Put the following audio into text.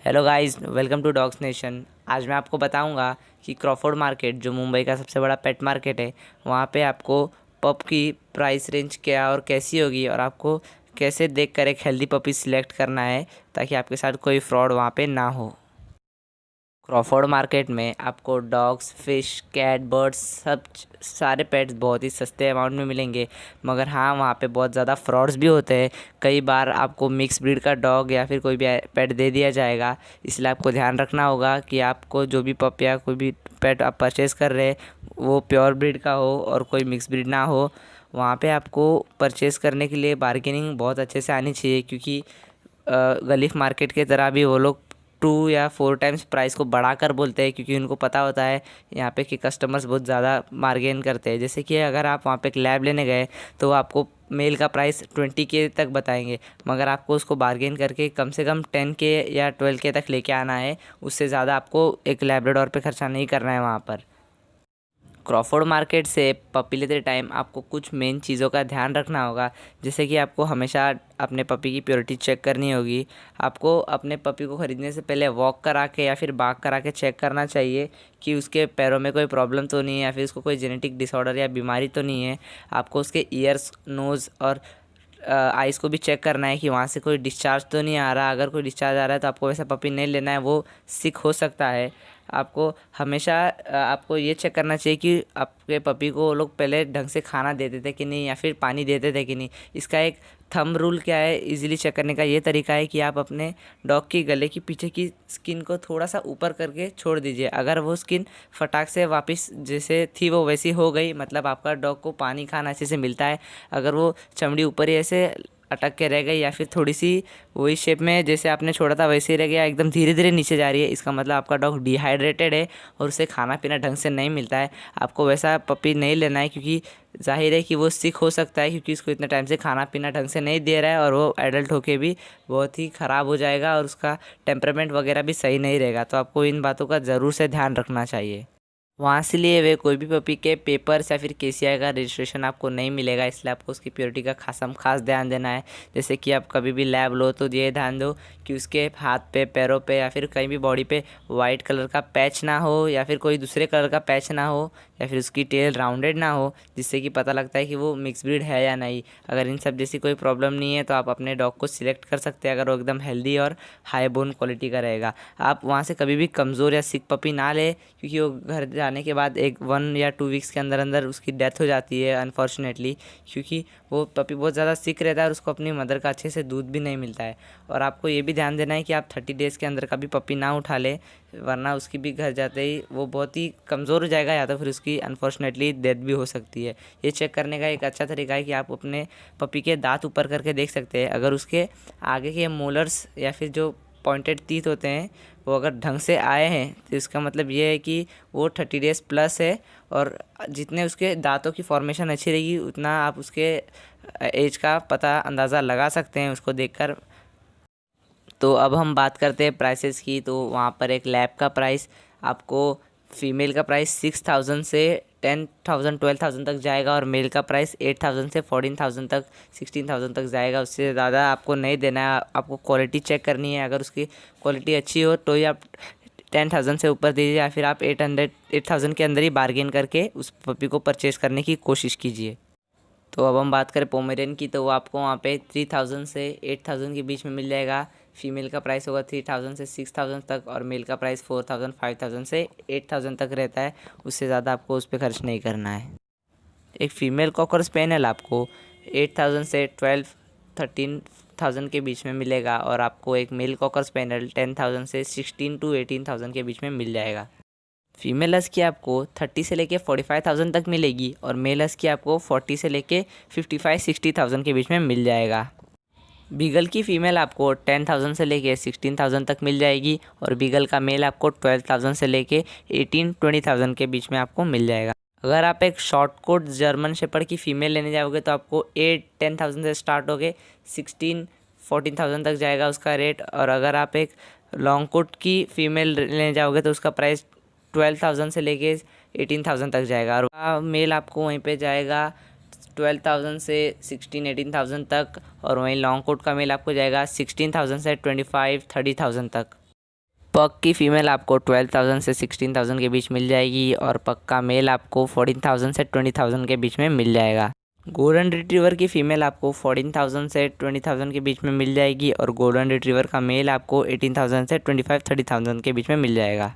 Hello guys, welcome to dogs nation. आज मैं आपको बताऊंगा कि क्रॉफोर्ड मार्केट, जो मुंबई का सबसे बड़ा पेट मार्केट है, वहाँ पे आपको पप की प्राइस रेंज क्या और कैसी होगी और आपको कैसे देखकर एक हेल्दी पपी सिलेक्ट करना है ताकि आपके साथ कोई फ्रॉड वहाँ पे ना हो। क्रॉफोर्ड मार्केट में आपको डॉग्स, फिश, कैट, बर्ड्स सब सारे पेट्स बहुत ही सस्ते अमाउंट में मिलेंगे। मगर हाँ, वहाँ पे बहुत ज़्यादा फ्रॉड्स भी होते हैं। कई बार आपको मिक्स ब्रीड का डॉग या फिर कोई भी पेट दे दिया जाएगा। इसलिए आपको ध्यान रखना होगा कि आपको जो भी पप या कोई भी पेट आप परचेज़ कर रहे हैं वो प्योर ब्रीड का हो और कोई मिक्स ब्रीड ना हो। वहाँ पे आपको परचेज़ करने के लिए बार्गेनिंग बहुत अच्छे से आनी चाहिए, क्योंकि गलीफ मार्केट की तरह भी वो लोग 2 या 4 टाइम्स प्राइस को बढ़ाकर बोलते हैं, क्योंकि उनको पता होता है यहाँ पे कि कस्टमर्स बहुत ज़्यादा बार्गेन करते हैं। जैसे कि अगर आप वहाँ पे एक लैब लेने गए तो वो आपको मेल का प्राइस 20K तक बताएंगे, मगर आपको उसको बार्गेन करके कम से कम 10K या 12K तक लेके आना है। उससे ज़्यादा आपको एक लैब्राडोर पे खर्चा नहीं करना है वहाँ पर। क्रॉफोर्ड मार्केट से पपी लेते टाइम आपको कुछ मेन चीज़ों का ध्यान रखना होगा। जैसे कि आपको हमेशा अपने पपी की प्योरिटी चेक करनी होगी। आपको अपने पपी को ख़रीदने से पहले वॉक करा के या फिर बाग करा के चेक करना चाहिए कि उसके पैरों में कोई प्रॉब्लम तो नहीं है या फिर उसको कोई जेनेटिक डिसऑर्डर या बीमारी तो नहीं है। आपको उसके ईयर्स, नोज़ और आइज़ को भी चेक करना है कि वहाँ से कोई डिस्चार्ज तो नहीं आ रहा। अगर कोई डिस्चार्ज आ रहा है तो आपको वैसा पपी नहीं लेना है, वो सिक हो सकता है। आपको हमेशा आपको ये चेक करना चाहिए कि आपके पपी को वो लोग पहले ढंग से खाना देते थे कि नहीं या फिर पानी देते थे कि नहीं। इसका एक थंब रूल क्या है इजीली चेक करने का, ये तरीका है कि आप अपने डॉग की गले की पीछे की स्किन को थोड़ा सा ऊपर करके छोड़ दीजिए। अगर वो स्किन फटाक से वापस जैसे थी वो वैसी हो गई, मतलब आपका डॉग को पानी खाना अच्छे से मिलता है। अगर वो चमड़ी ऊपर ही ऐसे अटक के रह गई या फिर थोड़ी सी वही शेप में जैसे आपने छोड़ा था वैसे ही रह गया, एकदम धीरे धीरे नीचे जा रही है, इसका मतलब आपका डॉग डिहाइड्रेटेड है और उसे खाना पीना ढंग से नहीं मिलता है। आपको वैसा पपी नहीं लेना है, क्योंकि जाहिर है कि वो सिक हो सकता है, क्योंकि उसको इतने टाइम से खाना पीना ढंग से नहीं दे रहा है और वो एडल्ट होके भी बहुत ही ख़राब हो जाएगा और उसका टेम्परामेंट वगैरह भी सही नहीं रहेगा। तो आपको इन बातों का ज़रूर से ध्यान रखना चाहिए। वहाँ से लिए हुए कोई भी पपी के पेपर्स या फिर केसीआई का रजिस्ट्रेशन आपको नहीं मिलेगा, इसलिए आपको उसकी प्योरिटी का खास ध्यान देना है। जैसे कि आप कभी भी लैब लो तो ये ध्यान दो कि उसके हाथ पे, पैरों पे या फिर कहीं भी बॉडी पे वाइट कलर का पैच ना हो या फिर कोई दूसरे कलर का पैच ना हो या फिर उसकी टेल राउंडेड ना हो, जिससे कि पता लगता है कि वो मिक्स ब्रीड है या नहीं। अगर इन सब जैसी कोई प्रॉब्लम नहीं है तो आप अपने डॉग को सिलेक्ट कर सकते हैं, अगर वो एकदम हेल्दी और हाई बोन क्वालिटी का रहेगा। आप वहाँ से कभी भी कमज़ोर या सिक पपी ना ले, क्योंकि वो घर जाने के बाद 1 या 2 वीक्स के अंदर अंदर उसकी डेथ हो जाती है अनफॉर्चुनेटली, क्योंकि वो पपी बहुत ज़्यादा सिक रहता है और उसको अपनी मदर का अच्छे से दूध भी नहीं मिलता है। और आपको ये भी ध्यान देना है कि आप 30 डेज़ के अंदर कभी पपी ना उठा ले, वरना उसकी भी घर जाते ही वो बहुत ही कमज़ोर हो जाएगा या तो फिर उसकी अनफॉर्चुनेटली डेथ भी हो सकती है। ये चेक करने का एक अच्छा तरीका है कि आप अपने पपी के दांत ऊपर करके देख सकते हैं। अगर उसके आगे के मोलर्स या फिर जो पॉइंटेड टीथ होते हैं वो अगर ढंग से आए हैं तो इसका मतलब ये है कि वो 30 डेज़ प्लस है। और जितने उसके दांतों की फॉर्मेशन अच्छी रहेगी उतना आप उसके एज का पता अंदाज़ा लगा सकते हैं उसको देखकर। तो अब हम बात करते हैं प्राइसेस की। तो वहाँ पर एक लैब का प्राइस आपको, फीमेल का प्राइस 6,000 से 10,000 12,000 तक जाएगा और मेल का प्राइस 8,000 से 14,000 तक, 16,000 तक जाएगा। उससे ज़्यादा आपको नहीं देना है। आपको क्वालिटी चेक करनी है, अगर उसकी क्वालिटी अच्छी हो तो ही आप 10,000 से ऊपर दीजिए या फिर आप 8,000 के अंदर ही बार्गेन करके उस पपी को परचेज़ करने की कोशिश कीजिए। तो अब हम बात करें पोमेरियन की, तो वो आपको वहाँ पे 3,000 से 8,000 के बीच में मिल जाएगा। फीमेल का प्राइस होगा 3,000 से 6,000 तक और मेल का प्राइस 4,000 5,000 से 8,000 तक रहता है। उससे ज़्यादा आपको उस पर खर्च नहीं करना है। एक फ़ीमेल कॉकर स्पेनियल आपको 8,000 से 12-13,000 के बीच में मिलेगा और आपको एक मेल कॉकर स्पेनियल 10,000 से 16,000 to 18,000 के बीच में मिल जाएगा। फीमेल हस्की आपको 30 से लेके 45,000 तक मिलेगी और मेल हस्की आपको 40 से लेके 55-60,000 के बीच में मिल जाएगा। बीगल की फ़ीमेल आपको 10,000 से लेके 16,000 तक मिल जाएगी और बीगल का मेल आपको 12,000 से लेके 18-20,000 के बीच में आपको मिल जाएगा। अगर आप एक शॉर्ट कोट जर्मन शेपर्ड की फ़ीमेल लेने जाओगे तो आपको 8-10,000 से स्टार्ट होके 16-14,000 तक जाएगा उसका रेट। और अगर आप एक लॉन्ग कोट की फ़ीमेल लेने जाओगे तो उसका प्राइस 12,000 से लेके 18,000 तक जाएगा और मेल आपको वहीं पे जाएगा 12,000 से 16-18,000 तक और वहीं लॉन्ग कोट का मेल आपको जाएगा 16,000 से 25-30,000 तक। पग की फ़ीमेल आपको 12,000 से 16,000 के बीच मिल जाएगी और पग का मेल आपको 14,000 से 20,000 के बीच में मिल जाएगा। गोल्डन रिट्रीवर की फ़ीमेल आपको 14,000 से 20,000 के बीच में मिल जाएगी और गोल्डन रिट्रीवर का मेल आपको 18,000 से 25-30,000 के बीच में मिल जाएगा।